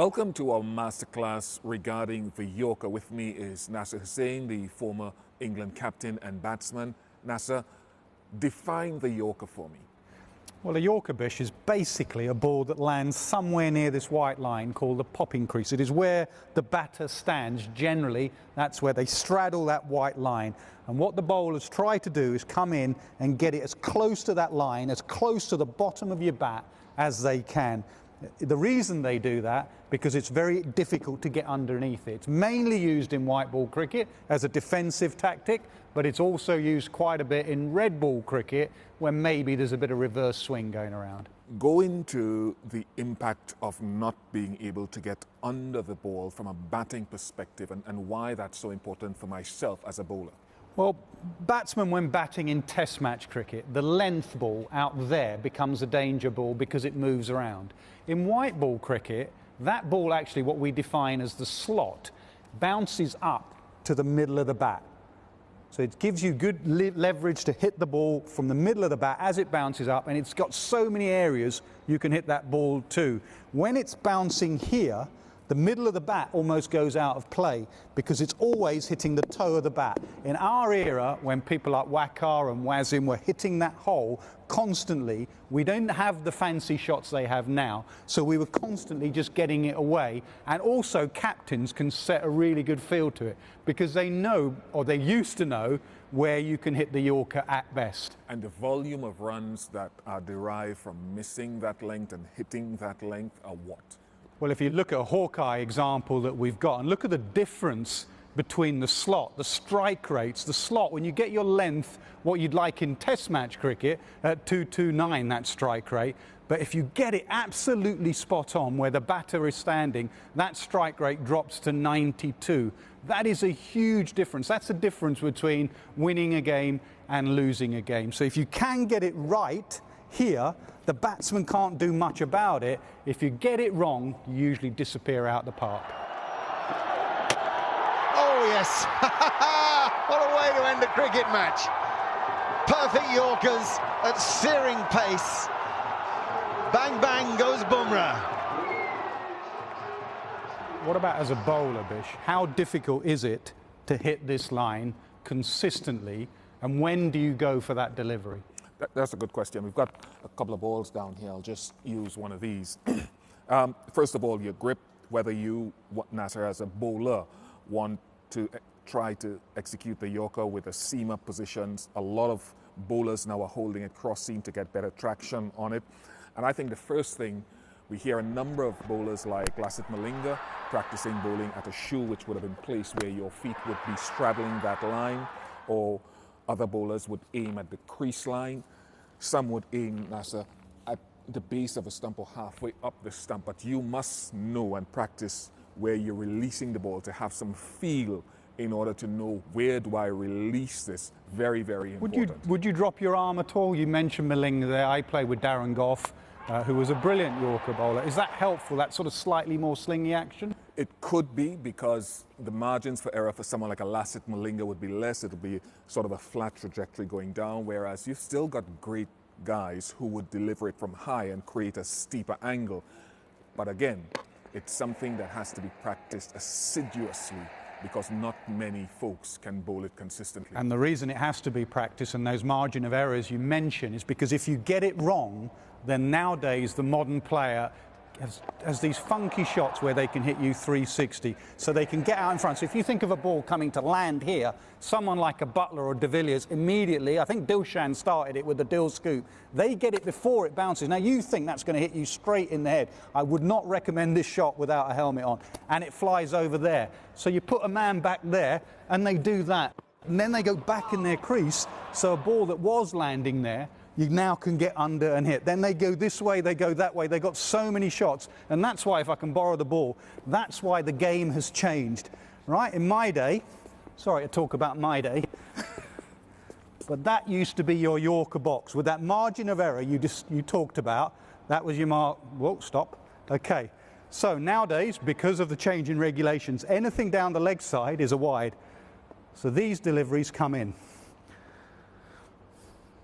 Welcome to our masterclass regarding the Yorker. With me is Nasser Hussain, the former England captain and batsman. Nasser, define the Yorker for me. Well, a Yorker, Byjus, is basically a ball that lands somewhere near this white line called the popping crease. It is where the batter stands. Generally, that's where they straddle that white line. And what the bowlers try to do is come in and get it as close to that line, as close to the bottom of your bat as they can. The reason they do that, because it's very difficult to get underneath it. It's mainly used in white ball cricket as a defensive tactic, but it's also used quite a bit in red ball cricket where maybe there's a bit of reverse swing going around. Go into the impact of not being able to get under the ball from a batting perspective and why that's so important for myself as a bowler. Well, batsmen, when batting in test match cricket, the length ball out there becomes a danger ball because it moves around. In white ball cricket, that ball actually, what we define as the slot, bounces up to the middle of the bat. So it gives you good leverage to hit the ball from the middle of the bat as it bounces up, and it's got so many areas you can hit that ball to. When it's bouncing here, the middle of the bat almost goes out of play because it's always hitting the toe of the bat. In our era, when people like Waqar and Wasim were hitting that hole constantly, we don't have the fancy shots they have now, so we were constantly just getting it away. And also captains can set a really good feel to it because they know, or they used to know, where you can hit the Yorker at best. And the volume of runs that are derived from missing that length and hitting that length are what? Well, if you look at a Hawkeye example that we've got, and look at the difference between the slot, the strike rates, the slot, when you get your length, what you'd like in test match cricket, at 229, that strike rate. But if you get it absolutely spot on where the batter is standing, that strike rate drops to 92. That is a huge difference. That's the difference between winning a game and losing a game. So if you can get it right here, the batsman can't do much about it. If you get it wrong, you usually disappear out the park. Oh, yes. What a way to end a cricket match. Perfect Yorkers at searing pace. Bang, bang goes Bumrah. What about as a bowler, Byjus? How difficult is it to hit this line consistently, and when do you go for that delivery? That's a good question. We've got a couple of balls down here. I'll just use one of these. First of all, your grip, whether you, Nasser, as a bowler, want to try to execute the Yorker with a seamer positions. A lot of bowlers now are holding it cross seam to get better traction on it. And I think the first thing, we hear a number of bowlers like Lasith Malinga practicing bowling at a shoe which would have been placed where your feet would be straddling that line, or other bowlers would aim at the crease line. Some would aim, Nasser, at the base of a stump or halfway up the stump, but you must know and practice where you're releasing the ball to have some feel in order to know where do I release this. Very, very important. Would you drop your arm at all? You mentioned Malinga there. I played with Darren Gough, who was a brilliant Yorker bowler. Is that helpful, that sort of slightly more slingy action? It could be, because the margins for error for someone like a Lasith Malinga would be less. It'll be sort of a flat trajectory going down, whereas you've still got great guys who would deliver it from high and create a steeper angle. But again, it's something that has to be practiced assiduously, because not many folks can bowl it consistently. And the reason it has to be practiced and those margin of errors you mention is because if you get it wrong, then nowadays the modern player has these funky shots where they can hit you 360, so they can get out in front. So if you think of a ball coming to land here, someone like a Butler or De Villiers immediately, I think Dilshan started it with the Dill scoop, they get it before it bounces. Now you think that's going to hit you straight in the head. I would not recommend this shot without a helmet on, and it flies over there. So you put a man back there and they do that, and then they go back in their crease, so a ball that was landing there, you now can get under and hit. Then they go this way, they go that way. They got so many shots. And that's why, if I can borrow the ball, that's why the game has changed. Right? In my day, sorry to talk about my day, but that used to be your Yorker box. With that margin of error you talked about, that was your mark. Whoa, stop. Okay. So nowadays, because of the change in regulations, anything down the leg side is a wide. So these deliveries come in.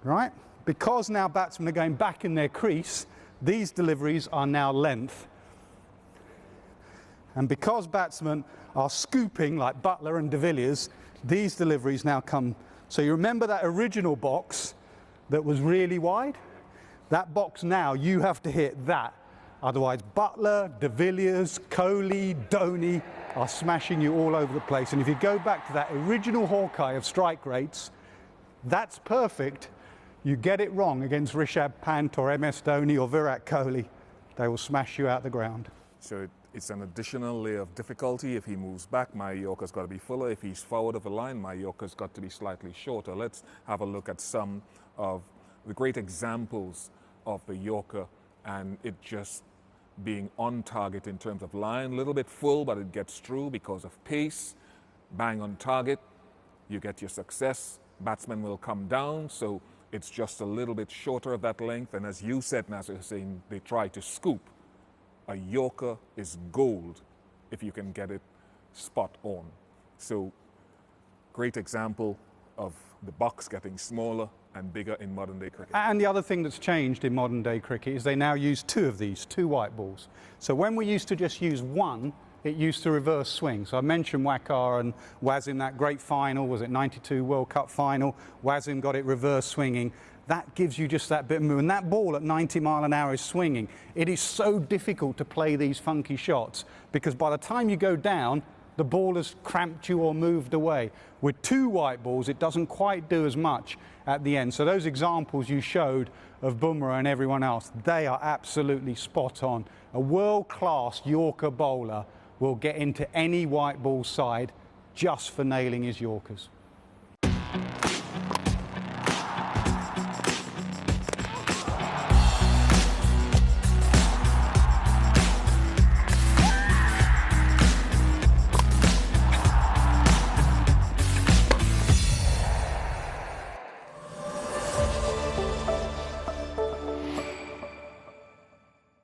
Right? Because now batsmen are going back in their crease, these deliveries are now length. And because batsmen are scooping like Buttler and de Villiers, these deliveries now come. So you remember that original box that was really wide? That box now, you have to hit that. Otherwise, Buttler, de Villiers, Kohli, Dhoni are smashing you all over the place. And if you go back to that original Hawkeye of strike rates, that's perfect. You get it wrong against Rishabh Pant or MS Dhoni or Virat Kohli, they will smash you out the ground. So it's an additional layer of difficulty. If he moves back, my Yorker's got to be fuller. If he's forward of the line, my Yorker's got to be slightly shorter. Let's have a look at some of the great examples of the Yorker and it just being on target in terms of line. A little bit full, but it gets through because of pace. Bang on target, you get your success. Batsmen will come down, so it's just a little bit shorter of that length. And as you said, Nasser Hussain, they try to scoop. A Yorker is gold if you can get it spot on. So, great example of the box getting smaller and bigger in modern day cricket. And the other thing that's changed in modern day cricket is they now use two of these, two white balls. So when we used to just use one, it used to reverse swing. So I mentioned Waqar and Wasim, that great final, was it 92 World Cup final? Wasim got it reverse swinging. That gives you just that bit of movement. And that ball at 90 mile an hour is swinging. It is so difficult to play these funky shots because by the time you go down, the ball has cramped you or moved away. With two white balls, it doesn't quite do as much at the end. So those examples you showed of Bumrah and everyone else, they are absolutely spot on. A world-class Yorker bowler will get into any white ball side just for nailing his Yorkers.